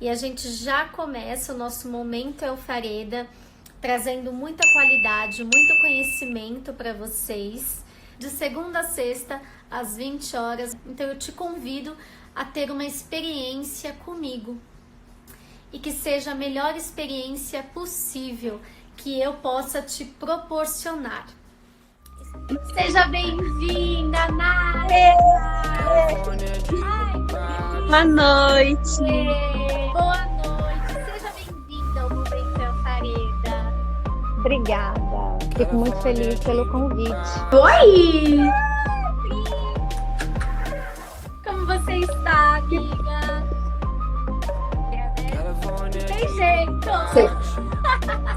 e a gente já começa o nosso Momento Elfareda trazendo muita qualidade, muito conhecimento para vocês, de segunda a sexta, às 20 horas. Então eu te convido a ter uma experiência comigo e que seja a melhor experiência possível que eu possa te proporcionar. Seja bem-vinda, Nádia! Boa noite! Boa noite! Seja bem-vinda ao Momento Elfareda. Obrigada, fico muito feliz pelo convite. Oi! Como você está, amiga? Tem jeito!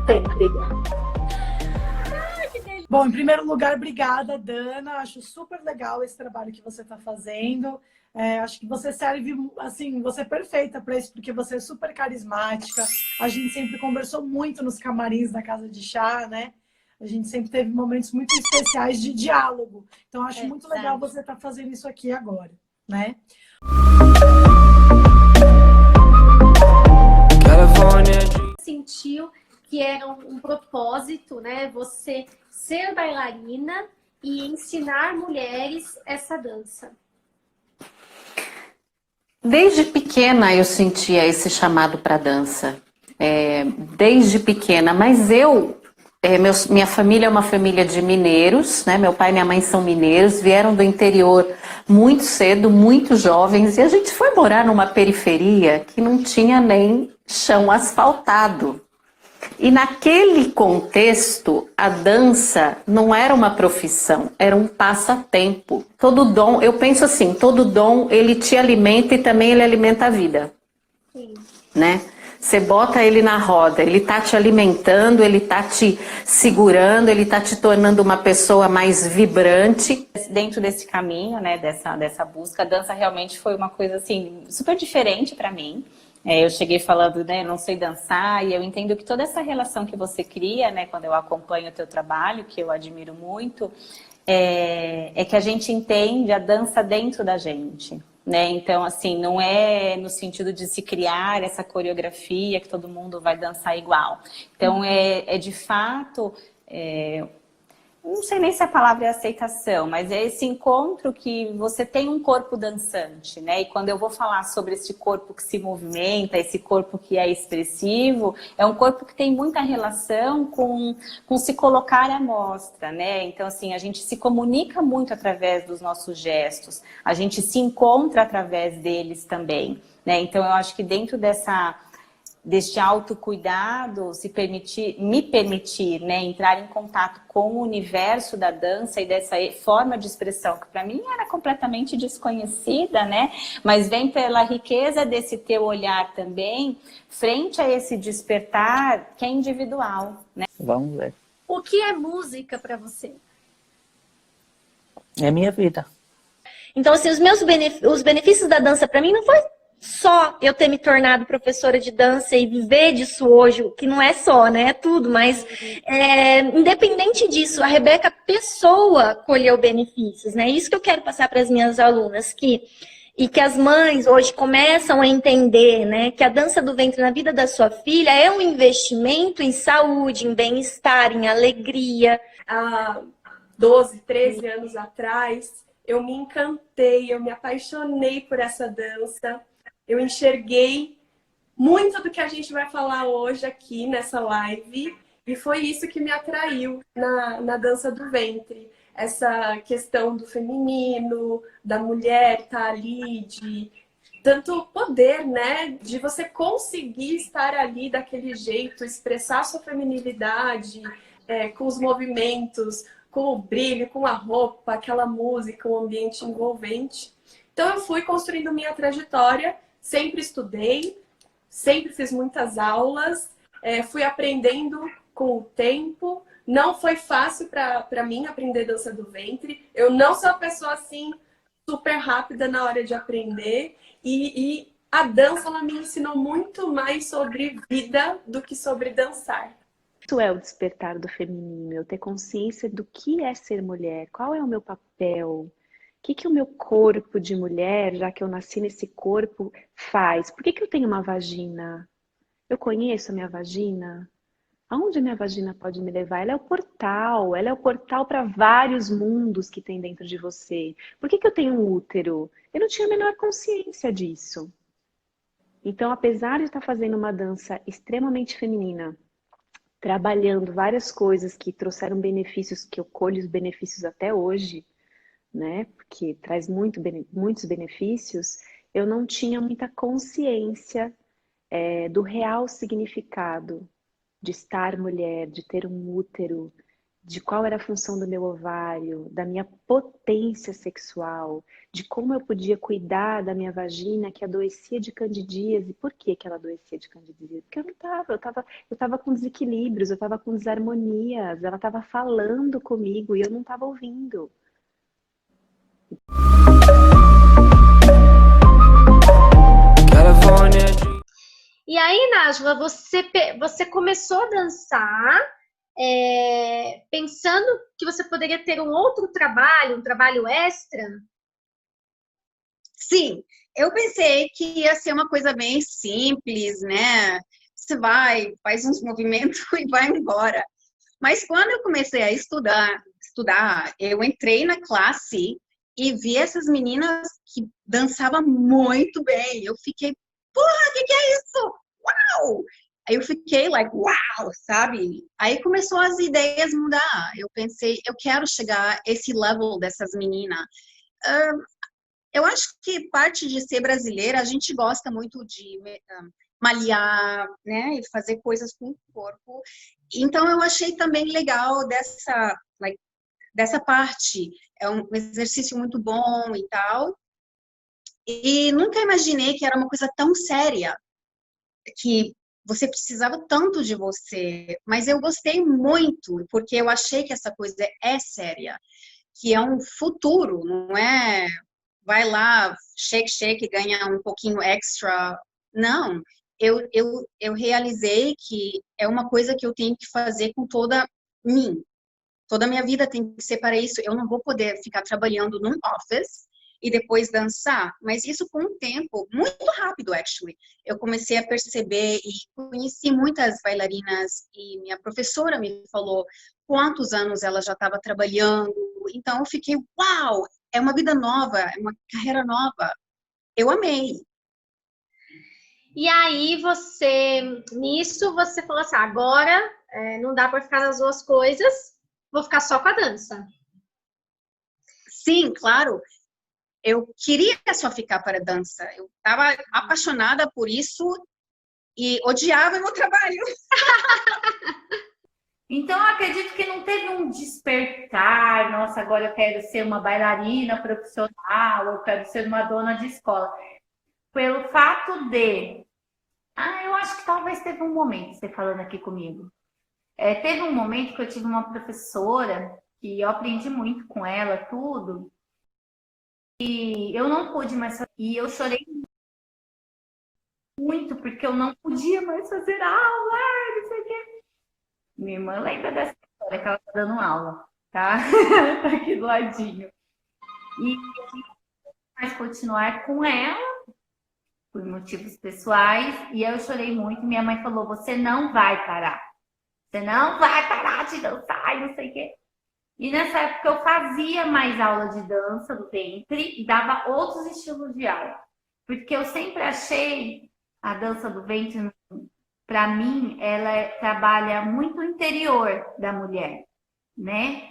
Sempre. Bom, em primeiro lugar, obrigada, Dana. Acho super legal esse trabalho que você está fazendo. Acho que você serve, assim, você é perfeita para isso, porque você é super carismática. A gente sempre conversou muito nos camarins da Casa de Chá, né? A gente sempre teve momentos muito especiais de diálogo. Então, acho muito legal você estar fazendo isso aqui agora, né? Sentiu que era um propósito, né? Você ser bailarina e ensinar mulheres essa dança. Desde pequena eu sentia esse chamado para dança, desde pequena, mas minha família é uma família de mineiros, né? Meu pai e minha mãe são mineiros, vieram do interior muito cedo, muito jovens, e a gente foi morar numa periferia que não tinha nem chão asfaltado. E naquele contexto, a dança não era uma profissão, era um passatempo. Todo dom, eu penso assim, todo dom ele te alimenta e também ele alimenta a vida. Sim. Né? Você bota ele na roda, ele tá te alimentando, ele tá te segurando, ele tá te tornando uma pessoa mais vibrante. Dentro desse caminho, né, dessa busca, a dança realmente foi uma coisa assim super diferente para mim. Eu cheguei falando, né, não sei dançar, e eu entendo que toda essa relação que você cria, né, quando eu acompanho o teu trabalho, que eu admiro muito, é que a gente entende a dança dentro da gente, né? Então, assim, não é no sentido de se criar essa coreografia que todo mundo vai dançar igual. Então, é de fato... não sei nem se a palavra é aceitação, mas é esse encontro que você tem um corpo dançante, né? E quando eu vou falar sobre esse corpo que se movimenta, esse corpo que é expressivo, é um corpo que tem muita relação com se colocar à mostra, né? Então, assim, a gente se comunica muito através dos nossos gestos, a gente se encontra através deles também, né? Então, eu acho que dentro deste autocuidado, me permitir, né, entrar em contato com o universo da dança e dessa forma de expressão, que para mim era completamente desconhecida, né, mas vem pela riqueza desse teu olhar também, frente a esse despertar que é individual, né. Vamos ver. O que é música para você? É minha vida. Então, assim, os benefícios da dança para mim não foi só eu ter me tornado professora de dança e viver disso hoje, que não é só, né? É tudo, mas independente disso, a Rebeca pessoa colheu benefícios, né? Isso que eu quero passar para as minhas alunas, e que as mães hoje começam a entender, né? Que a dança do ventre na vida da sua filha é um investimento em saúde, em bem-estar, em alegria. Há 12, 13 anos atrás, eu me encantei, eu me apaixonei por essa dança. Eu enxerguei muito do que a gente vai falar hoje aqui nessa live, e foi isso que me atraiu na dança do ventre. Essa questão do feminino, da mulher estar ali, de tanto poder, né? De você conseguir estar ali daquele jeito, expressar sua feminilidade, com os movimentos, com o brilho, com a roupa, aquela música, um ambiente envolvente. Então eu fui construindo minha trajetória, sempre estudei, sempre fiz muitas aulas, fui aprendendo com o tempo. Não foi fácil para mim aprender dança do ventre. Eu não sou uma pessoa assim super rápida na hora de aprender. E a dança ela me ensinou muito mais sobre vida do que sobre dançar. Isso é o despertar do feminino, eu ter consciência do que é ser mulher, qual é o meu papel. que o meu corpo de mulher, já que eu nasci nesse corpo, faz? Por que eu tenho uma vagina? Eu conheço a minha vagina? Aonde a minha vagina pode me levar? Ela é o portal para vários mundos que tem dentro de você. Por que eu tenho um útero? Eu não tinha a menor consciência disso. Então, apesar de estar fazendo uma dança extremamente feminina, trabalhando várias coisas que trouxeram benefícios, que eu colho os benefícios até hoje, né? Porque traz muitos benefícios, eu não tinha muita consciência do real significado de estar mulher, de ter um útero, de qual era a função do meu ovário, da minha potência sexual, de como eu podia cuidar da minha vagina que adoecia de candidíase. Por que ela adoecia de candidíase? Porque eu tava com desequilíbrios, eu estava com desarmonias, ela estava falando comigo e eu não estava ouvindo. E aí, Nájila, você começou a dançar pensando que você poderia ter um outro trabalho, um trabalho extra? Sim, eu pensei que ia ser uma coisa bem simples, né? Você faz uns movimentos e vai embora. Mas quando eu comecei a estudar, eu entrei na classe e vi essas meninas que dançavam muito bem. Eu fiquei, porra, o que é isso? Uau! Aí eu fiquei uau, sabe? Aí começou as ideias mudar. Eu pensei, eu quero chegar a esse level dessas meninas. Eu acho que parte de ser brasileira, a gente gosta muito de malhar, né? E fazer coisas com o corpo. Então eu achei também legal dessa parte. É um exercício muito bom e tal. E nunca imaginei que era uma coisa tão séria, que você precisava tanto de você. Mas eu gostei muito, porque eu achei que essa coisa é séria, que é um futuro, não é? Vai lá, shake, ganha um pouquinho extra. Não, eu realizei que é uma coisa que eu tenho que fazer com toda a minha vida tem que ser para isso. Eu não vou poder ficar trabalhando num office e depois dançar. Mas isso com o tempo, muito rápido, actually. Eu comecei a perceber e conheci muitas bailarinas e minha professora me falou quantos anos ela já estava trabalhando. Então eu fiquei, uau, é uma vida nova, é uma carreira nova. Eu amei. E aí nisso você falou assim, agora não dá para ficar nas duas coisas, vou ficar só com a dança. Sim, claro. Eu queria só ficar para a dança. Eu estava apaixonada por isso e odiava meu trabalho. Então, eu acredito que não teve um despertar, nossa, agora eu quero ser uma bailarina profissional, eu quero ser uma dona de escola. Pelo fato de... eu acho que talvez teve um momento, você falando aqui comigo. Teve um momento que eu tive uma professora, que eu aprendi muito com ela, tudo, e eu não pude mais fazer, e eu chorei muito, porque eu não podia mais fazer aula, não sei o quê. Minha irmã lembra dessa história que ela tá dando aula, tá? Tá aqui do ladinho. E mas continuar com ela, por motivos pessoais, e eu chorei muito. Minha mãe falou, você não vai parar. Você não vai parar de dançar e não sei o quê. E nessa época eu fazia mais aula de dança do ventre e dava outros estilos de aula. Porque eu sempre achei a dança do ventre, para mim, ela trabalha muito o interior da mulher, né?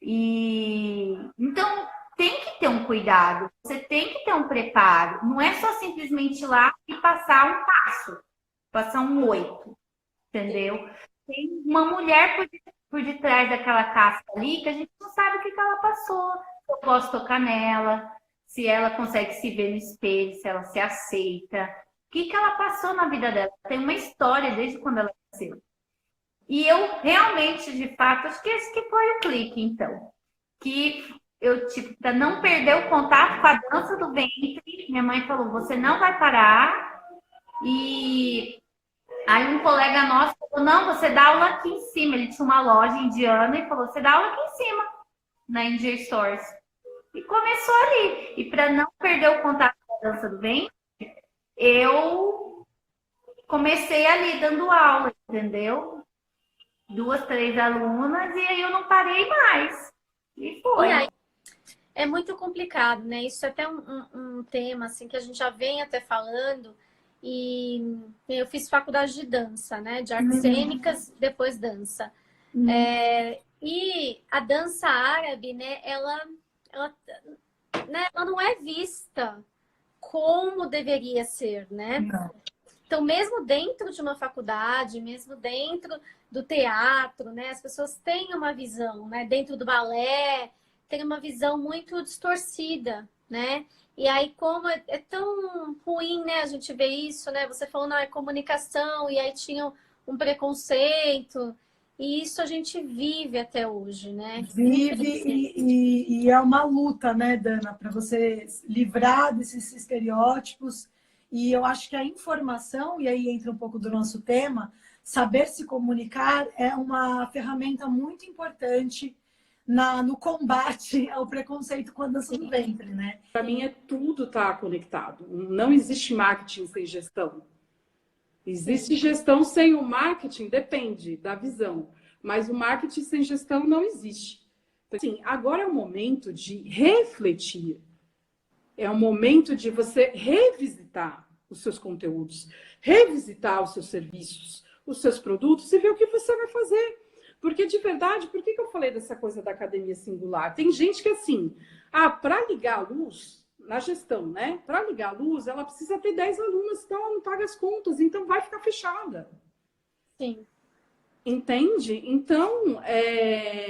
E então tem que ter um cuidado, você tem que ter um preparo. Não é só simplesmente ir lá e passar um passo, passar um 8, entendeu? Tem uma mulher por detrás daquela casca ali que a gente não sabe o que ela passou. Eu posso tocar nela, se ela consegue se ver no espelho, se ela se aceita. O que ela passou na vida dela? Tem uma história desde quando ela nasceu. E eu realmente, de fato, acho que esse que foi o clique, então. Que eu, para não perder o contato com a dança do ventre, minha mãe falou, você não vai parar. E aí um colega nosso falou, não, você dá aula aqui em cima. Ele tinha uma loja indiana e falou, você dá aula aqui em cima, na India Stores. E começou ali. E para não perder o contato com a dança do ventre, eu comecei ali dando aula, entendeu? 2, 3 alunas, e aí eu não parei mais. E foi. E aí, é muito complicado, né? Isso é até um tema assim, que a gente já vem até falando. E eu fiz faculdade de dança, né? De artes cênicas, depois dança. E a dança árabe, né? Ela não é vista como deveria ser, né? Não. Então, mesmo dentro de uma faculdade, mesmo dentro do teatro, né? As pessoas têm uma visão, né? Dentro do balé, tem uma visão muito distorcida, né? E aí, como é tão ruim, né? A gente vê isso, né? Você falou, não, é comunicação, e aí tinha um preconceito. E isso a gente vive até hoje, né? Vive e é uma luta, né, Dana, para você livrar desses estereótipos. E eu acho que a informação, e aí entra um pouco do nosso tema, saber se comunicar é uma ferramenta muito importante no combate ao preconceito com a dança do ventre, né? Para mim, tudo está conectado. Não existe marketing sem gestão. Existe gestão sem o marketing, depende da visão. Mas o marketing sem gestão não existe. Então, assim, agora é o momento de refletir. É o momento de você revisitar os seus conteúdos, revisitar os seus serviços, os seus produtos e ver o que você vai fazer. Porque, de verdade, por que eu falei dessa coisa da academia singular? Tem gente que, assim, para ligar a luz, na gestão, né? Para ligar a luz, ela precisa ter 10 alunos, então ela não paga as contas, então vai ficar fechada. Sim. Entende? Então,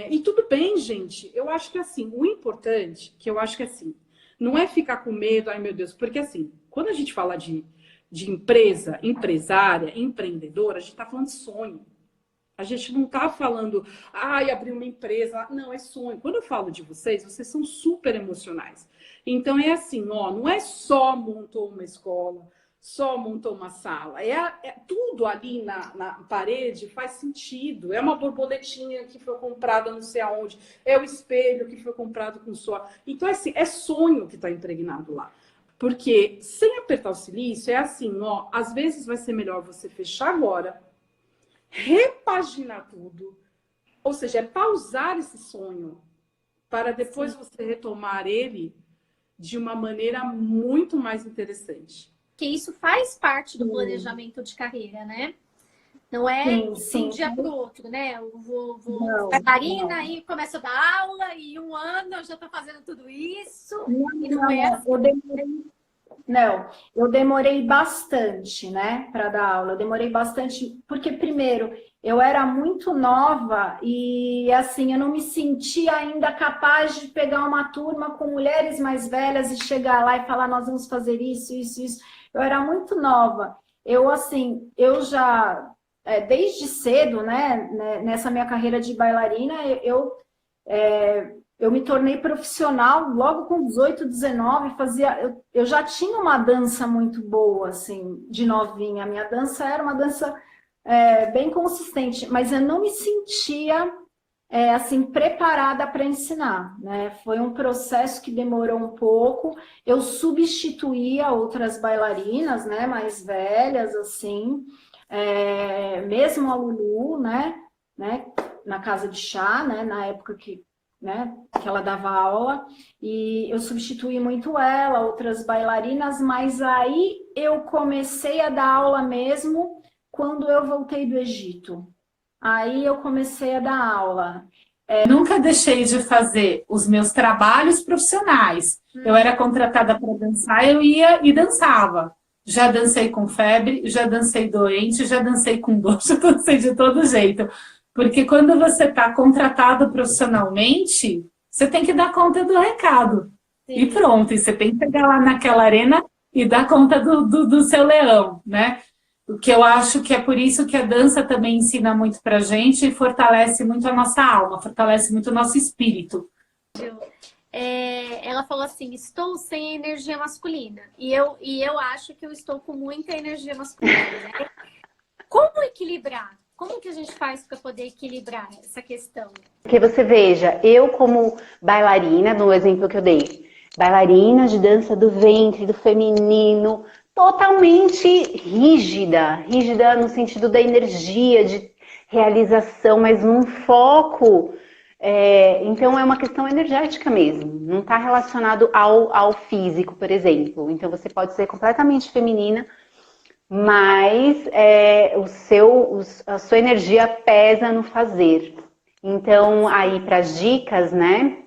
e tudo bem, gente. Eu acho que, assim, o importante, que eu acho que, assim, não é ficar com medo, ai, meu Deus, porque, assim, quando a gente fala de empresa, empresária, empreendedora, a gente está falando de sonho. A gente não está falando, abrir uma empresa. Não, é sonho. Quando eu falo de vocês, vocês são super emocionais. Então, é assim, não é só montou uma escola, só montou uma sala. Tudo ali na parede faz sentido. É uma borboletinha que foi comprada não sei aonde. É o espelho que foi comprado com suor. Então, assim, é sonho que está impregnado lá. Porque, sem apertar o silício, é assim, às vezes vai ser melhor você fechar agora, repaginar tudo, ou seja, é pausar esse sonho para depois você retomar ele de uma maneira muito mais interessante. Que isso faz parte do planejamento de carreira, né? Não é de um dia para o outro, né? Eu vou bailarina e começo a dar aula e 1 ano eu já estou fazendo tudo isso. Eu demorei bastante, né, para dar aula. Eu demorei bastante, porque, primeiro, eu era muito nova e, assim, eu não me sentia ainda capaz de pegar uma turma com mulheres mais velhas e chegar lá e falar, nós vamos fazer isso, isso, isso. Eu era muito nova. Eu já, desde cedo, né, nessa minha carreira de bailarina, eu me tornei profissional logo com 18, 19, eu já tinha uma dança muito boa, assim, de novinha. A minha dança era uma dança bem consistente, mas eu não me sentia, assim, preparada para ensinar, né? Foi um processo que demorou um pouco. Eu substituía outras bailarinas, né, mais velhas, assim, mesmo a Lulu, né, na casa de chá, né, na época que ela dava aula, e eu substituí muito ela, outras bailarinas, mas aí eu comecei a dar aula mesmo quando eu voltei do Egito. Aí eu comecei a dar aula. Nunca deixei de fazer os meus trabalhos profissionais. Eu era contratada para dançar, eu ia e dançava. Já dancei com febre, já dancei doente, já dancei com dor, já dancei de todo jeito. Porque quando você está contratado profissionalmente, você tem que dar conta do recado. Sim. E pronto, e você tem que pegar lá naquela arena e dar conta do seu leão, né? O que eu acho que é por isso que a dança também ensina muito pra gente e fortalece muito a nossa alma, fortalece muito o nosso espírito. Ela falou assim, estou sem energia masculina. E eu acho que eu estou com muita energia masculina, né? Como equilibrar? Como que a gente faz para poder equilibrar essa questão? Porque você veja, eu como bailarina, no exemplo que eu dei, bailarina de dança do ventre, do feminino, totalmente rígida no sentido da energia, de realização, mas num foco. Então é uma questão energética mesmo, não está relacionado ao físico, por exemplo. Então você pode ser completamente feminina, mas a sua energia pesa no fazer. Então, aí para as dicas, né?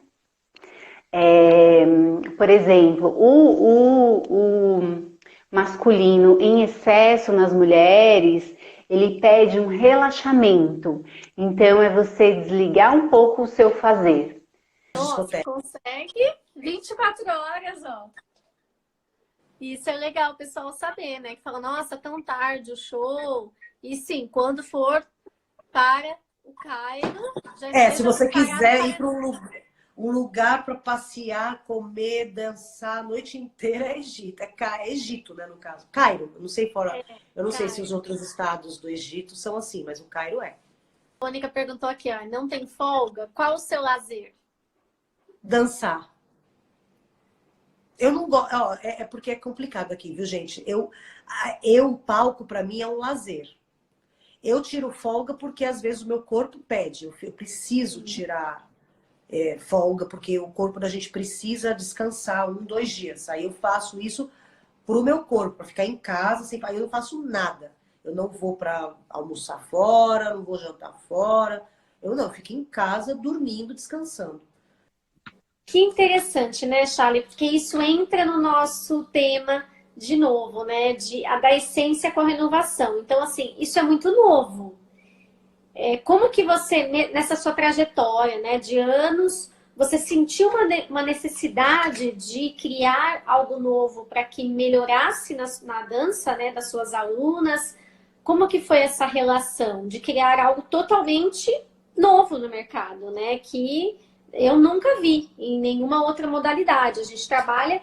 Por exemplo, o masculino em excesso nas mulheres, ele pede um relaxamento. Então, é você desligar um pouco o seu fazer. Nossa, consegue 24 horas, ó. Isso é legal o pessoal saber, né? Que fala, nossa, tão tarde o show. E sim, quando for para o Cairo... se você quiser ir para um lugar para passear, comer, dançar a noite inteira, é Egito. É Egito, né, no caso. Cairo, eu não sei fora... eu não sei se os outros estados do Egito são assim, mas o Cairo é. A Mônica perguntou aqui, ó, não tem folga? Qual o seu lazer? Dançar. Eu não gosto, é porque é complicado aqui, viu, gente? O palco para mim é um lazer. Eu tiro folga porque às vezes o meu corpo pede. Eu preciso tirar folga porque o corpo da gente precisa descansar 1, 2 dias. Aí eu faço isso pro meu corpo, para ficar em casa, aí eu não faço nada. Eu não vou para almoçar fora, não vou jantar fora. Eu fico em casa dormindo, descansando. Que interessante, né, Charlie? Porque isso entra no nosso tema de novo, né? Da essência com a renovação. Então, assim, isso é muito novo. Como que você, nessa sua trajetória, né, de anos, você sentiu uma necessidade de criar algo novo para que melhorasse na dança, né, das suas alunas? Como que foi essa relação de criar algo totalmente novo no mercado, né? Que eu nunca vi em nenhuma outra modalidade. A gente trabalha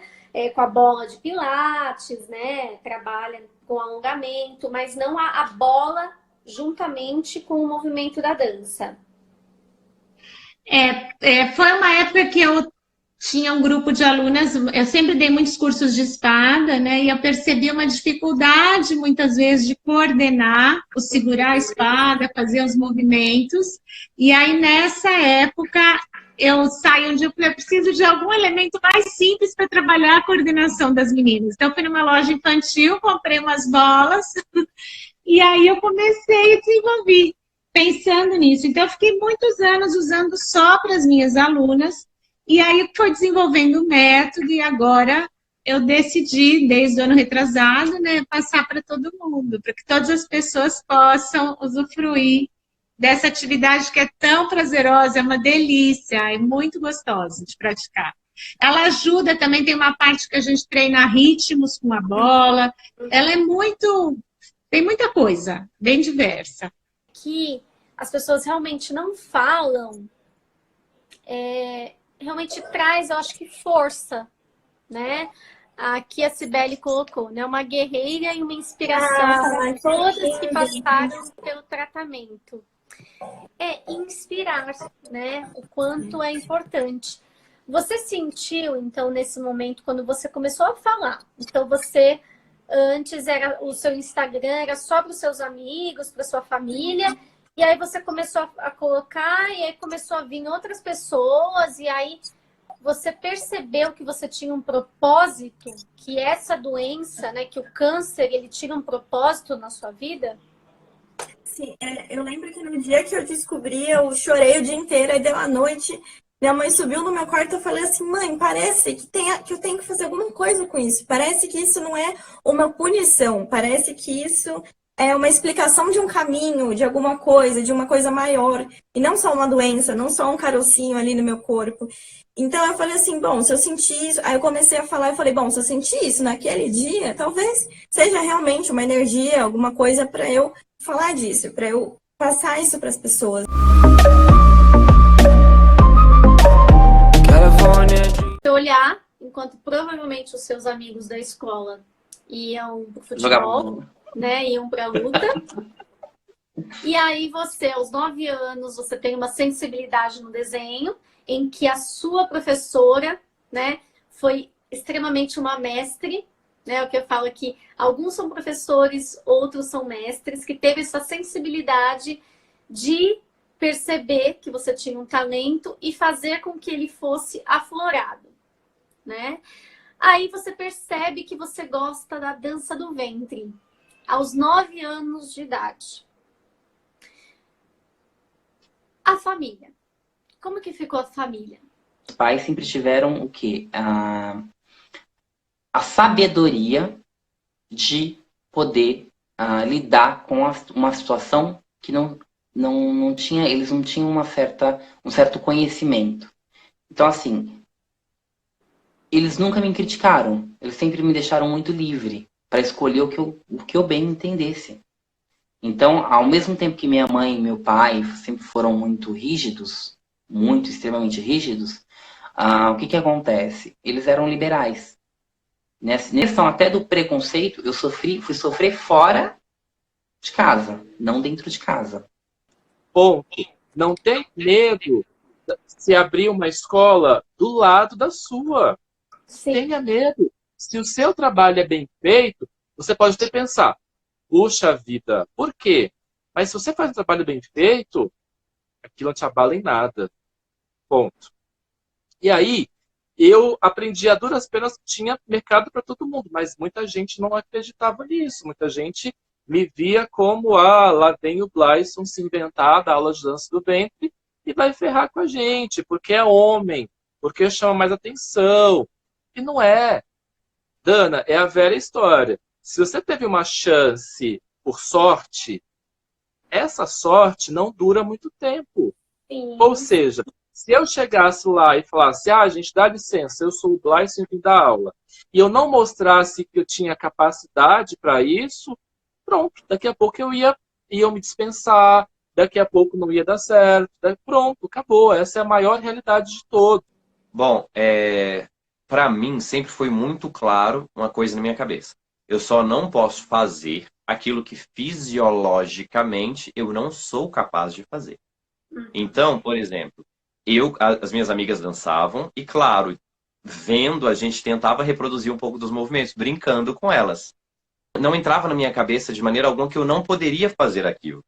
com a bola de pilates, né? Trabalha com alongamento, mas não a bola juntamente com o movimento da dança. Foi uma época que eu tinha um grupo de alunas, eu sempre dei muitos cursos de espada, né? E eu percebi uma dificuldade, muitas vezes, de coordenar, segurar a espada, fazer os movimentos. E aí, nessa época, eu saí onde eu falei, eu preciso de algum elemento mais simples para trabalhar a coordenação das meninas. Então, eu fui numa loja infantil, comprei umas bolas, e aí eu comecei a desenvolver, pensando nisso. Então, eu fiquei muitos anos usando só para as minhas alunas, e aí foi desenvolvendo o método, e agora eu decidi, desde o ano retrasado, né, passar para todo mundo, para que todas as pessoas possam usufruir dessa atividade que é tão prazerosa, é uma delícia, é muito gostosa de praticar. Ela ajuda também, tem uma parte que a gente treina ritmos com a bola, ela tem muita coisa, bem diversa. Que as pessoas realmente não falam, realmente traz, eu acho que força, né? Aqui a Cibele colocou, né? Uma guerreira e uma inspiração para todas que passaram pelo tratamento. Inspirar, né? O quanto é importante. Você sentiu, então, nesse momento, quando você começou a falar, então você, antes, o seu Instagram era só para os seus amigos, para sua família, e aí você começou a colocar, e aí começou a vir outras pessoas, e aí você percebeu que você tinha um propósito, que essa doença, né, que o câncer, ele tinha um propósito na sua vida? Sim, eu lembro que no dia que eu descobri, eu chorei o dia inteiro, aí deu a noite, minha mãe subiu no meu quarto, eu falei assim, mãe, parece que eu tenho que fazer alguma coisa com isso, parece que isso não é uma punição, parece que isso é uma explicação de um caminho, de alguma coisa, de uma coisa maior, e não só uma doença, não só um carocinho ali no meu corpo. Então eu falei assim, bom, se eu sentir isso, aí eu comecei a falar, eu falei, bom, se eu sentir isso naquele dia, talvez seja realmente uma energia, alguma coisa para eu falar disso, para eu passar isso para as pessoas. Se olhar, enquanto provavelmente os seus amigos da escola iam pro futebol, né, iam pra luta, E aí você, aos 9 anos, você tem uma sensibilidade no desenho, em que a sua professora, né, foi extremamente uma mestre, né? O que eu falo aqui, alguns são professores, outros são mestres, que teve essa sensibilidade de perceber que você tinha um talento e fazer com que ele fosse aflorado, né? Aí você percebe que você gosta da dança do ventre, aos 9 anos de idade. A família. Como que ficou a família? Os pais sempre tiveram o quê? A sabedoria de poder lidar com uma situação que não tinha, eles não tinham um certo conhecimento. Então, assim, eles nunca me criticaram. Eles sempre me deixaram muito livre para escolher o que eu bem entendesse. Então, ao mesmo tempo que minha mãe e meu pai sempre foram muito rígidos, muito extremamente rígidos, o que acontece? Eles eram liberais. Nessa questão até do preconceito, eu fui sofrer fora de casa, não dentro de casa. Ponto. Não tem medo de se abrir uma escola do lado da sua. Sim. Tenha medo. Se o seu trabalho é bem feito, você pode até pensar, puxa vida, por quê? Mas se você faz um trabalho bem feito, aquilo não te abala em nada. Ponto. E aí, eu aprendi a duras penas que tinha mercado para todo mundo, mas muita gente não acreditava nisso. Muita gente me via como, lá vem o Blyson se inventar da aula de dança do ventre e vai ferrar com a gente, porque é homem, porque chama mais atenção. E não é. Dana, é a velha história. Se você teve uma chance por sorte, essa sorte não dura muito tempo. Sim. Ou seja, se eu chegasse lá e falasse, gente, dá licença, eu sou o Blyson e vim dar aula, e eu não mostrasse que eu tinha capacidade para isso, pronto, daqui a pouco iam me dispensar, daqui a pouco não ia dar certo, pronto, acabou. Essa é a maior realidade de todos. Bom, para mim sempre foi muito claro uma coisa na minha cabeça. Eu só não posso fazer aquilo que fisiologicamente eu não sou capaz de fazer. Então, por exemplo, as minhas amigas dançavam e, claro, vendo, a gente tentava reproduzir um pouco dos movimentos, brincando com elas. Não entrava na minha cabeça de maneira alguma que eu não poderia fazer aquilo.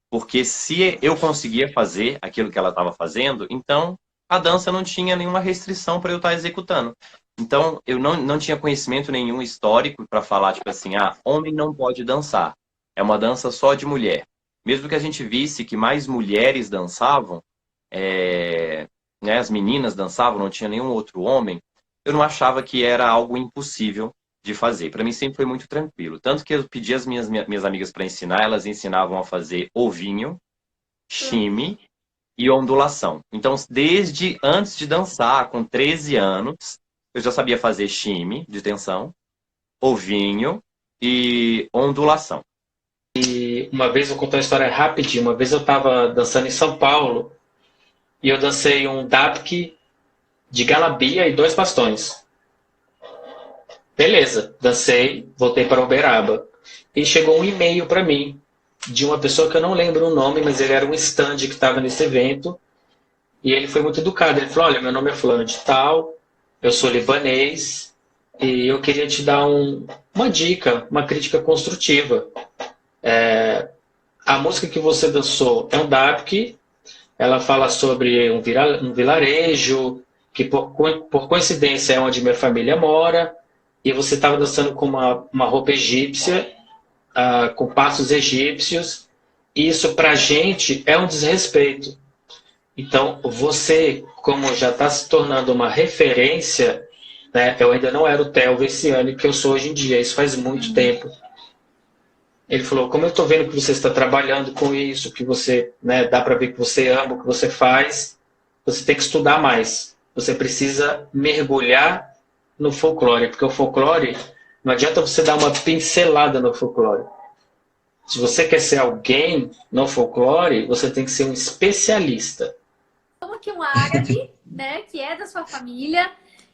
Porque se eu conseguia fazer aquilo que ela estava fazendo, então a dança não tinha nenhuma restrição para eu estar executando. Então, eu não tinha conhecimento nenhum histórico para falar, tipo assim, homem não pode dançar. É uma dança só de mulher. Mesmo que a gente visse que mais mulheres dançavam, né, as meninas dançavam, não tinha nenhum outro homem, eu não achava que era algo impossível de fazer. Para mim sempre foi muito tranquilo. Tanto que eu pedi às minhas amigas para ensinar, elas ensinavam a fazer ovinho, shimmy e ondulação. Então, desde antes de dançar, com 13 anos, eu já sabia fazer shimmy, de tensão, ovinho e ondulação. E uma vez, vou contar uma história rapidinho. Uma vez eu estava dançando em São Paulo e eu dancei um dapke de galabia e 2 bastões. Beleza, dancei, voltei para Uberaba. E chegou um e-mail para mim de uma pessoa que eu não lembro o nome, mas ele era um stand que estava nesse evento. E ele foi muito educado. Ele falou, olha, meu nome é fulano de tal, eu sou libanês e eu queria te dar uma dica, uma crítica construtiva. A música que você dançou é um dapke, ela fala sobre um vilarejo, que por coincidência é onde minha família mora, e você estava dançando com uma roupa egípcia, com passos egípcios, e isso pra gente é um desrespeito. Então, você, como já está se tornando uma referência, né, eu ainda não era o Theo Vessiani que eu sou hoje em dia, isso faz muito tempo. Ele falou, como eu estou vendo que você está trabalhando com isso, que você, né, dá para ver que você ama o que você faz, você tem que estudar mais. Você precisa mergulhar no folclore, porque o folclore, não adianta você dar uma pincelada no folclore. Se você quer ser alguém no folclore, você tem que ser um especialista. Como que um árabe, né, que é da sua família,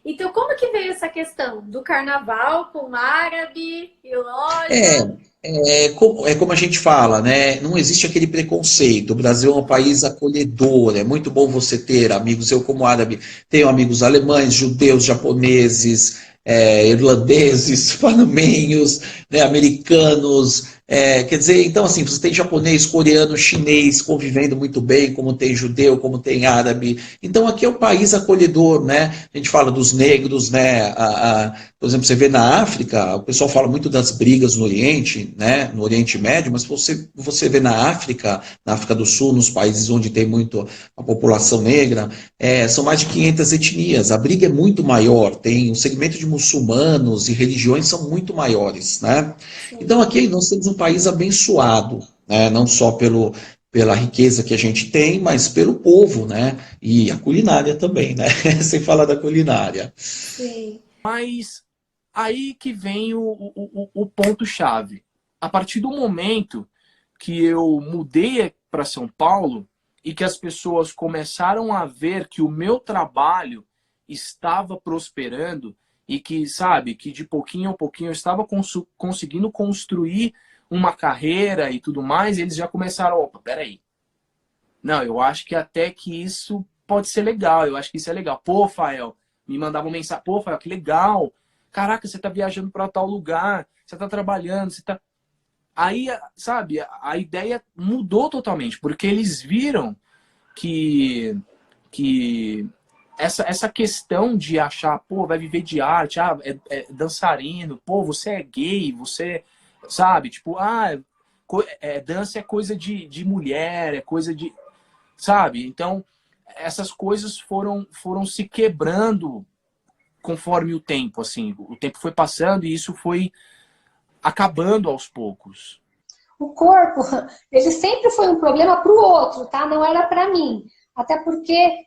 Então, como que veio essa questão do carnaval com árabe e loja? É como a gente fala, né? Não existe aquele preconceito. O Brasil é um país acolhedor, é muito bom você ter amigos. Eu, como árabe, tenho amigos alemães, judeus, japoneses, irlandeses, panamenhos, né, americanos. Quer dizer, então, assim, você tem japonês, coreano, chinês convivendo muito bem, como tem judeu, como tem árabe. Então, aqui é um país acolhedor, né? A gente fala dos negros, né? Por exemplo, você vê na África, o pessoal fala muito das brigas no Oriente, né? No Oriente Médio, mas você vê na África do Sul, nos países onde tem muito a população negra, são mais de 500 etnias. A briga é muito maior, tem um segmento de muçulmanos e religiões são muito maiores, né? Então, aqui nós temos um país abençoado, né? Não só pela riqueza que a gente tem, mas pelo povo, né? E a culinária também, né? Sem falar da culinária. Sim. Mas aí que vem o ponto-chave. A partir do momento que eu mudei para São Paulo e que as pessoas começaram a ver que o meu trabalho estava prosperando e que, sabe, que de pouquinho a pouquinho eu estava conseguindo construir uma carreira e tudo mais, eles já começaram, opa, peraí. Não, eu acho que até que isso pode ser legal, eu acho que isso é legal. Pô, Fael, me mandavam mensagem, pô, Fael, que legal. Caraca, você tá viajando para tal lugar, você tá trabalhando, você tá... Aí, sabe, a ideia mudou totalmente, porque eles viram que essa questão de achar, pô, vai viver de arte, é dançarino, pô, você é gay, você... Sabe? Tipo, dança é coisa de mulher, é coisa de... Sabe? Então, essas coisas foram se quebrando conforme o tempo, assim. O tempo foi passando e isso foi acabando aos poucos. O corpo, ele sempre foi um problema para o outro, tá? Não era para mim. Até porque,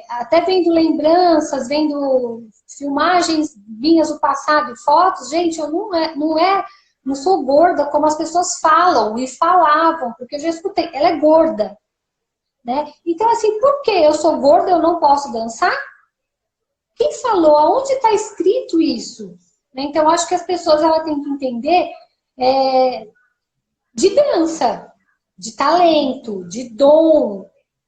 até vendo lembranças, vendo filmagens minhas do passado e fotos, gente, eu não sou gorda como as pessoas falam e falavam, porque eu já escutei, ela é gorda, né? Então, assim, por que eu sou gorda e eu não posso dançar? Quem falou? Aonde está escrito isso? Então, acho que as pessoas têm que entender de dança, de talento, de dom,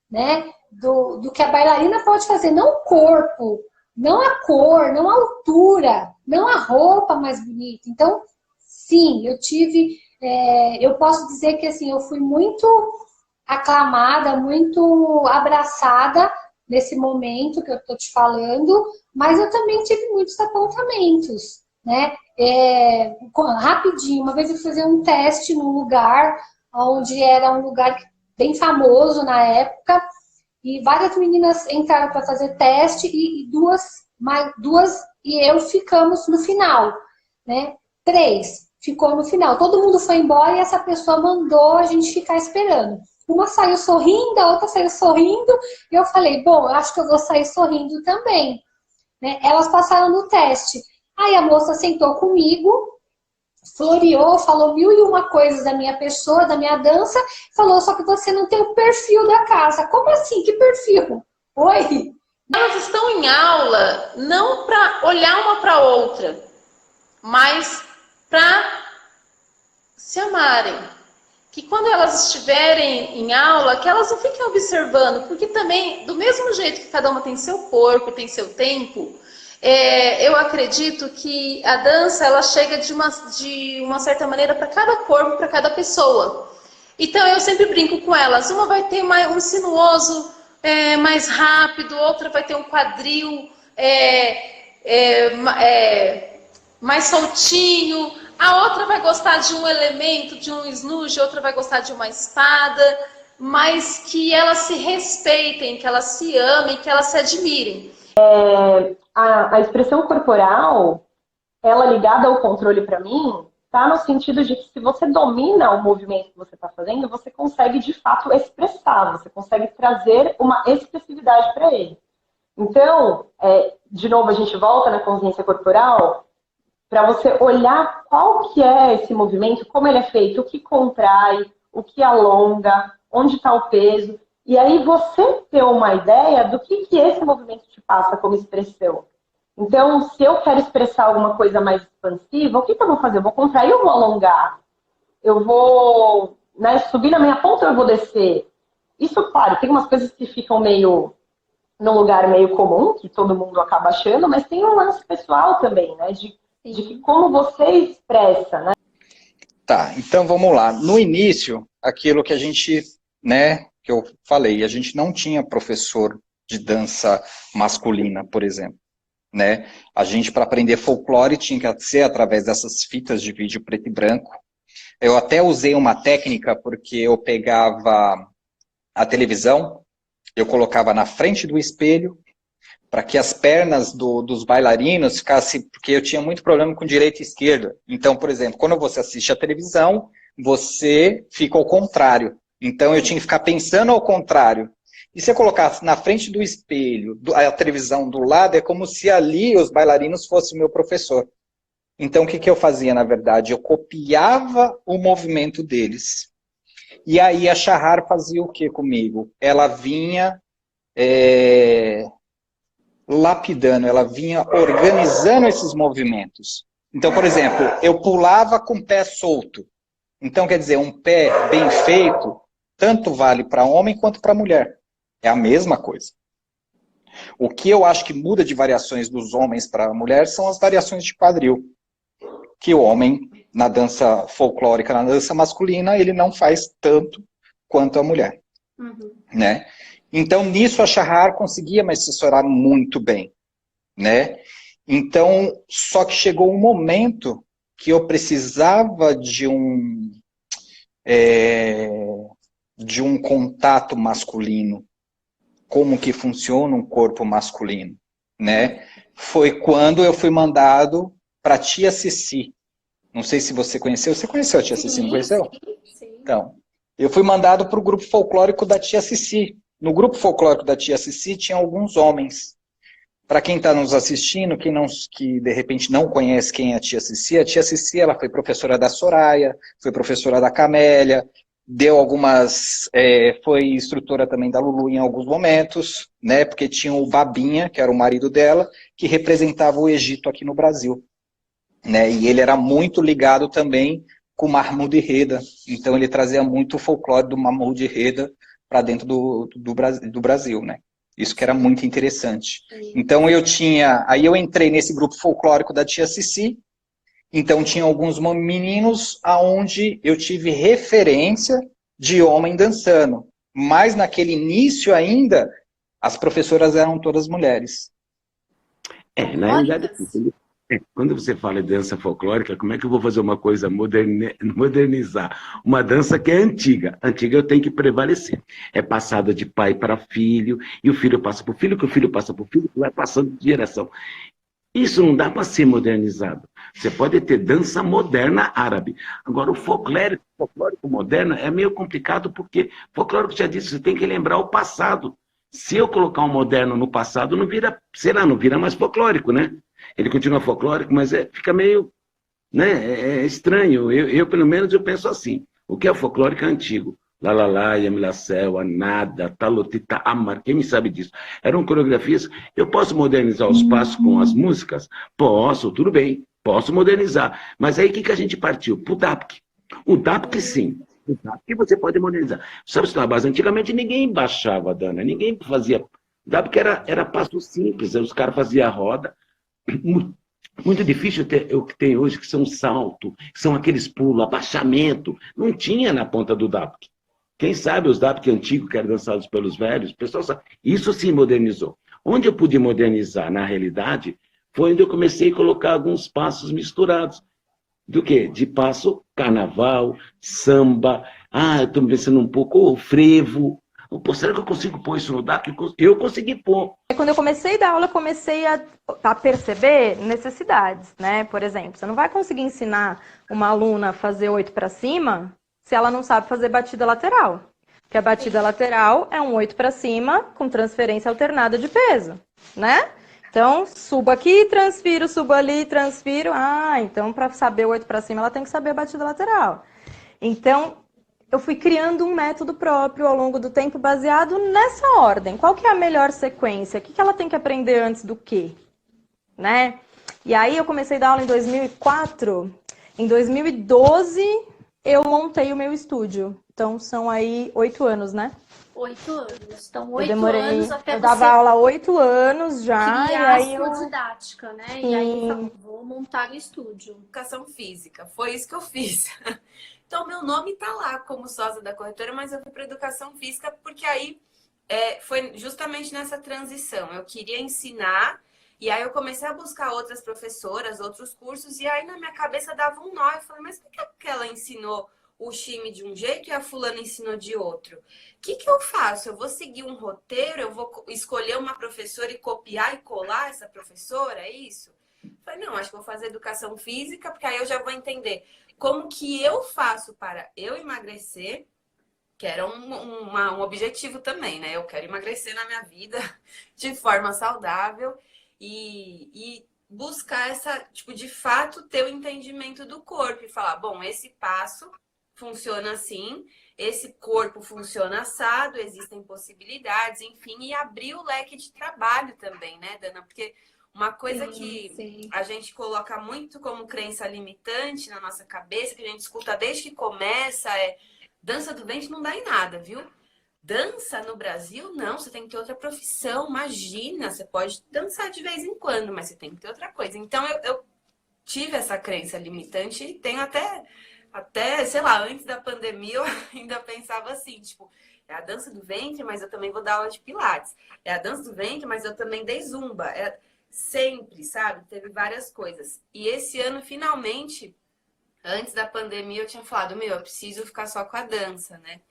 né? Do que a bailarina pode fazer, não o corpo, não a cor, não a altura, não a roupa mais bonita. Então, sim, eu posso dizer que assim, eu fui muito aclamada, muito abraçada nesse momento que eu estou te falando, mas eu também tive muitos apontamentos, né? Rapidinho, uma vez eu fui fazer um teste num lugar, onde era um lugar bem famoso na época, e várias meninas entraram para fazer teste, e duas e eu ficamos no final, né? 3 ficou no final. Todo mundo foi embora e essa pessoa mandou a gente ficar esperando. Uma saiu sorrindo, a outra saiu sorrindo, e eu falei, bom, eu acho que eu vou sair sorrindo também, né? Elas passaram no teste. Aí a moça sentou comigo, floreou, falou 1001 coisas da minha pessoa, da minha dança, falou, só que você não tem o perfil da casa. Como assim? Que perfil? Oi? Elas estão em aula não para olhar uma para outra, mas para se amarem. Que quando elas estiverem em aula, que elas não fiquem observando, porque também, do mesmo jeito que cada uma tem seu corpo, tem seu tempo, eu acredito que a dança, ela chega de uma certa maneira para cada corpo, para cada pessoa. Então, eu sempre brinco com elas. Uma vai ter um sinuoso mais rápido, outra vai ter um quadril mais soltinho, a outra vai gostar de um elemento, de um snooze, outra vai gostar de uma espada, mas que elas se respeitem, que elas se amem, que elas se admirem. A expressão corporal, ela ligada ao controle para mim, tá no sentido de que se você domina o movimento que você está fazendo, você consegue de fato expressar, você consegue trazer uma expressividade para ele. Então, de novo, a gente volta na consciência corporal para você olhar qual que é esse movimento, como ele é feito, o que contrai, o que alonga, onde está o peso. E aí você ter uma ideia do que esse movimento te passa como expressão. Então, se eu quero expressar alguma coisa mais expansiva, o que eu vou fazer? Eu vou contrair ou vou alongar? Eu vou, né, subir na minha ponta ou eu vou descer? Isso, claro, tem umas coisas que ficam meio num lugar meio comum, que todo mundo acaba achando, mas tem um lance pessoal também, né? De como você expressa, né? Tá, então vamos lá. No início, aquilo que a gente, né, que eu falei, a gente não tinha professor de dança masculina, por exemplo, né? A gente, para aprender folclore, tinha que ser através dessas fitas de vídeo preto e branco. Eu até usei uma técnica, porque eu pegava a televisão, eu colocava na frente do espelho, para que as pernas dos bailarinos ficassem, porque eu tinha muito problema com direita e esquerda. Então, por exemplo, quando você assiste a televisão, você fica ao contrário. Então, eu tinha que ficar pensando ao contrário. E se eu colocasse na frente do espelho, a televisão do lado, é como se ali os bailarinos fossem o meu professor. Então, o que eu fazia, na verdade? Eu copiava o movimento deles. E aí a Shahar fazia o que comigo? Ela vinha lapidando, ela vinha organizando esses movimentos. Então, por exemplo, eu pulava com o pé solto. Então, quer dizer, um pé bem feito, tanto vale para homem quanto para mulher. É a mesma coisa. O que eu acho que muda de variações dos homens para a mulher são as variações de quadril. Que o homem, na dança folclórica, na dança masculina, ele não faz tanto quanto a mulher. Né? Então, nisso a Shahar conseguia me assessorar muito bem. Né? Então, só que chegou um momento que eu precisava de um contato masculino. Como que funciona um corpo masculino. Né? Foi quando eu fui mandado para a tia Cici. Não sei se você conheceu. Você conheceu a tia Cici, não conheceu? Sim. Então, eu fui mandado para o grupo folclórico da tia Cici. No grupo folclórico da tia Cici tinha alguns homens. Para quem está nos assistindo, que de repente não conhece quem é a tia Cici, ela foi professora da Soraya, foi professora da Camélia, foi instrutora também da Lulu em alguns momentos, né? Porque tinha o Babinha, que era o marido dela, que representava o Egito aqui no Brasil. Né? E ele era muito ligado também com o Mahmoud Reda. Então ele trazia muito o folclore do Mahmoud Reda para dentro do Brasil, né? Isso que era muito interessante. Então aí eu entrei nesse grupo folclórico da tia Cici. Então tinha alguns meninos aonde eu tive referência de homem dançando. Mas naquele início ainda, as professoras eram todas mulheres. Na verdade, quando você fala de dança folclórica, como é que eu vou fazer uma coisa, modernizar? Uma dança que é antiga. Antiga eu tenho que prevalecer. É passada de pai para filho, e o filho passa para o filho, que o filho passa para o filho, que vai passando de geração. Isso não dá para ser modernizado. Você pode ter dança moderna árabe. Agora, o folclórico moderno é meio complicado, porque folclórico já disse, você tem que lembrar o passado. Se eu colocar um moderno no passado, não vira, não vira mais folclórico, né? Ele continua folclórico, mas fica meio, né? É estranho. Eu, pelo menos, eu penso assim. O que é folclórico é antigo. Lalala, Yamilacel, Anada, Talotita, Amar, quem me sabe disso? Eram coreografias. Eu posso modernizar os passos com as músicas? Posso, tudo bem. Posso modernizar. Mas aí o que a gente partiu? Pro DAPC. O DAPC, sim. O DAPC você pode modernizar. Sabe se na base? Antigamente ninguém baixava, Dana. Ninguém fazia. O DAPC era passo simples. Os caras faziam a roda. Muito difícil ter o que tem hoje, que são salto, que são aqueles pulos, abaixamento. Não tinha na ponta do DAPC. Quem sabe os DAPC antigos, que eram dançados pelos velhos, o pessoal sabe. Isso sim modernizou. Onde eu pude modernizar, na realidade, foi onde eu comecei a colocar alguns passos misturados. Do quê? De passo, carnaval, samba, eu estou pensando um pouco, frevo. Pô, será que eu consigo pôr isso no DAPC? Eu consegui pôr. Quando eu comecei a dar aula, eu comecei a perceber necessidades, né? Por exemplo, você não vai conseguir ensinar uma aluna a fazer 8 para cima se ela não sabe fazer batida lateral. Porque a batida lateral é um 8 para cima com transferência alternada de peso, né? Então, subo aqui, transfiro, subo ali, transfiro. Então para saber o 8 para cima, ela tem que saber a batida lateral. Então, eu fui criando um método próprio ao longo do tempo baseado nessa ordem. Qual que é a melhor sequência? O que ela tem que aprender antes do quê? né? E aí eu comecei a dar aula em 2004. Em 2012 eu montei o meu estúdio. Então são aí 8 anos, né? 8 anos. Então, Eu 8 demorei, anos até eu dava você aula há 8 anos já, e criar aí a sua eu... didática, né? Sim. E aí falou, vou montar o estúdio. Educação física, foi isso que eu fiz. Então, meu nome tá lá como sócia da corretora, mas eu fui para educação física porque aí foi justamente nessa transição. Eu queria ensinar e aí eu comecei a buscar outras professoras, outros cursos, e aí na minha cabeça dava um nó. Eu falei, mas por que ela ensinou o time de um jeito e a fulana ensinou de outro? O que eu faço? Eu vou seguir um roteiro? Eu vou escolher uma professora e copiar e colar essa professora? É isso? Eu falei, não, acho que vou fazer educação física, porque aí eu já vou entender como que eu faço para eu emagrecer, que era um objetivo também, né? Eu quero emagrecer na minha vida de forma saudável e buscar essa, tipo, de fato ter o entendimento do corpo e falar, bom, esse passo funciona assim, esse corpo funciona assado, existem possibilidades, enfim, e abrir o leque de trabalho também, né, Dana? Porque uma coisa que a gente coloca muito como crença limitante na nossa cabeça, que a gente escuta desde que começa, é dança do ventre não dá em nada, viu? Dança no Brasil, não, você tem que ter outra profissão, imagina, você pode dançar de vez em quando, mas você tem que ter outra coisa. Então, eu tive essa crença limitante e tenho até, sei lá, antes da pandemia eu ainda pensava assim, tipo, é a dança do ventre, mas eu também vou dar aula de pilates. É a dança do ventre, mas eu também dei zumba. Sempre, sabe? Teve várias coisas. E esse ano, finalmente, antes da pandemia, eu tinha falado, eu preciso ficar só com a dança, né?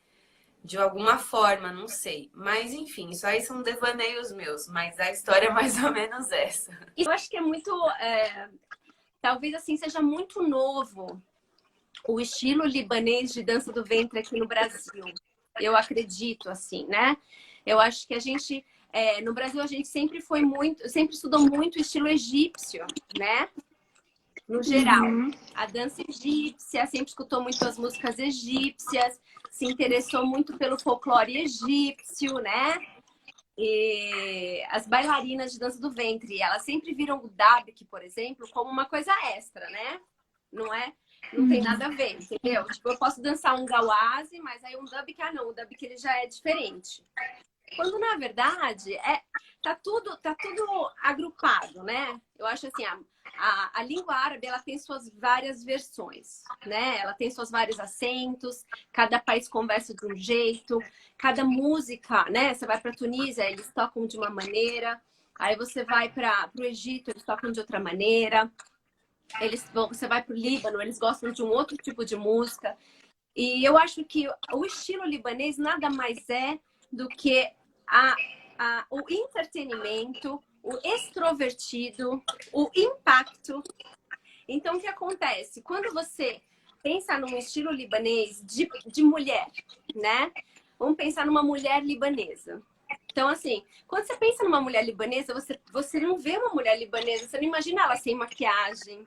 De alguma forma, não sei. Mas, enfim, isso aí são devaneios meus. Mas a história é mais ou menos essa. Eu acho que é muito... talvez, assim, seja muito novo o estilo libanês de dança do ventre aqui no Brasil. Eu acredito, assim, né? Eu acho que a gente... no Brasil, a gente sempre estudou muito o estilo egípcio, né? No geral. A dança egípcia, sempre escutou muito as músicas egípcias, se interessou muito pelo folclore egípcio, né? E as bailarinas de dança do ventre, elas sempre viram o dabk, por exemplo, como uma coisa extra, né? Não tem nada a ver, entendeu? Tipo, eu posso dançar um gawazi, mas aí um dabk, o dabk ele já é diferente. Quando, na verdade, tá tudo agrupado, né? Eu acho assim, a língua árabe, ela tem suas várias versões, né? Ela tem seus vários acentos, cada país conversa de um jeito, cada música, né? Você vai para a Tunísia, eles tocam de uma maneira, aí você vai para o Egito, eles tocam de outra maneira, você vai para o Líbano, eles gostam de um outro tipo de música. E eu acho que o estilo libanês nada mais é do que o entretenimento, o extrovertido, o impacto. Então, o que acontece? Quando você pensa num estilo libanês de mulher, né? Vamos pensar numa mulher libanesa. Então, assim, quando você pensa numa mulher libanesa, você não vê uma mulher libanesa, você não imagina ela sem maquiagem,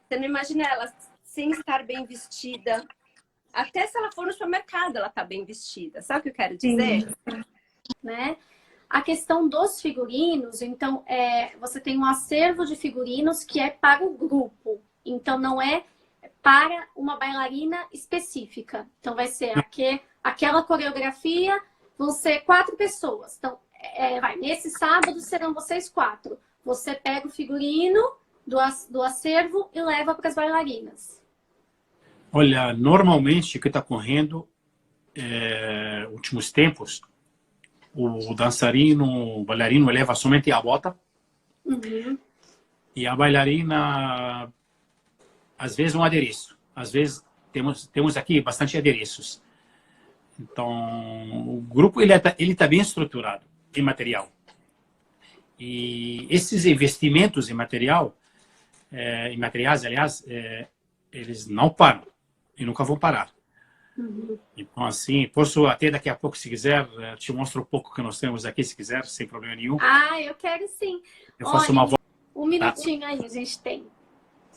você não imagina ela sem estar bem vestida. Até se ela for no supermercado, ela tá bem vestida. Sabe o que eu quero dizer? Né? A questão dos figurinos, então, você tem um acervo de figurinos que é para o grupo. Então, não é para uma bailarina específica. Então, vai ser aquela coreografia, vão ser 4 pessoas. Então, nesse sábado serão vocês 4. Você pega o figurino do acervo e leva para as bailarinas. Olha, normalmente o que está correndo, últimos tempos, o dançarino, o bailarino leva somente a bota. E a bailarina, às vezes, um adereço. Às vezes, temos aqui bastante adereços. Então, o grupo ele tá bem estruturado em material. E esses investimentos em materiais, aliás, eles não param e nunca vão parar. Então, assim, posso até daqui a pouco, se quiser, te mostro um pouco que nós temos aqui, se quiser, sem problema nenhum. Eu quero sim. Eu faço uma volta. Um minutinho aí, a gente tem.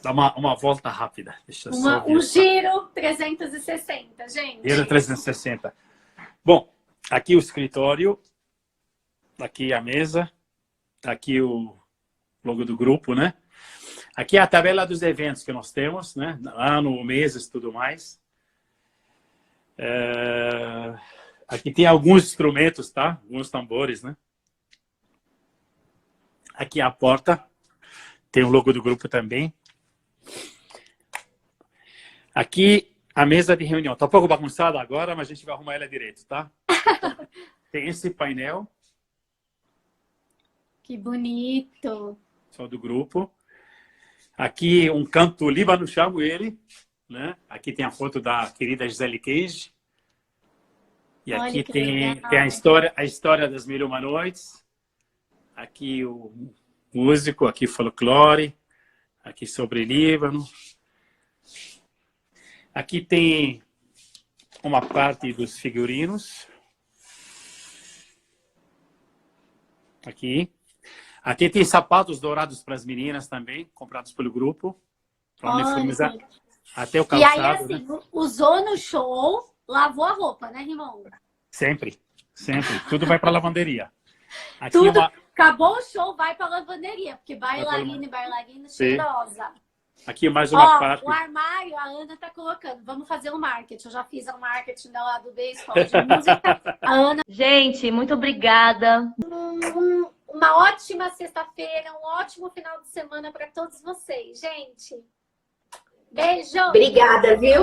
Dá uma volta rápida. Deixa Um giro 360, gente. Giro 360. Bom, aqui o escritório, aqui a mesa, aqui o logo do grupo, né? Aqui é a tabela dos eventos que nós temos, né? Ano, meses, tudo mais. Aqui tem alguns instrumentos, tá? Alguns tambores, né? Aqui é a porta. Tem o logo do grupo também. Aqui a mesa de reunião. Tá um pouco bagunçada agora, mas a gente vai arrumar ela direito, tá? Tem esse painel. Que bonito. Só do grupo. Aqui um canto Líbano, chamo ele, né? Aqui tem a foto da querida Gisele Cage. E Olha aqui que tem legal. a história das Mil e Uma Noites. Aqui o músico, aqui folclore. Aqui sobre Líbano. Aqui tem uma parte dos figurinos. Aqui. Aqui tem sapatos dourados para as meninas também, comprados pelo grupo. Para uniformizar até o E aí, calçado. assim, Né? usou no show, lavou a roupa, né, Rimon? Sempre, sempre. Tudo vai para a lavanderia. Aqui Tudo, uma... acabou o show, vai pra lavanderia, porque bailarina e bailarina cheirosa. Aqui mais uma Ó, parte. o armário, a Ana tá colocando. Vamos fazer um marketing. Eu já fiz um marketing da lá do B, escola de música. A Ana... Gente, muito obrigada. Uma ótima sexta-feira, um ótimo final de semana para todos vocês, gente. Beijo! Obrigada, viu?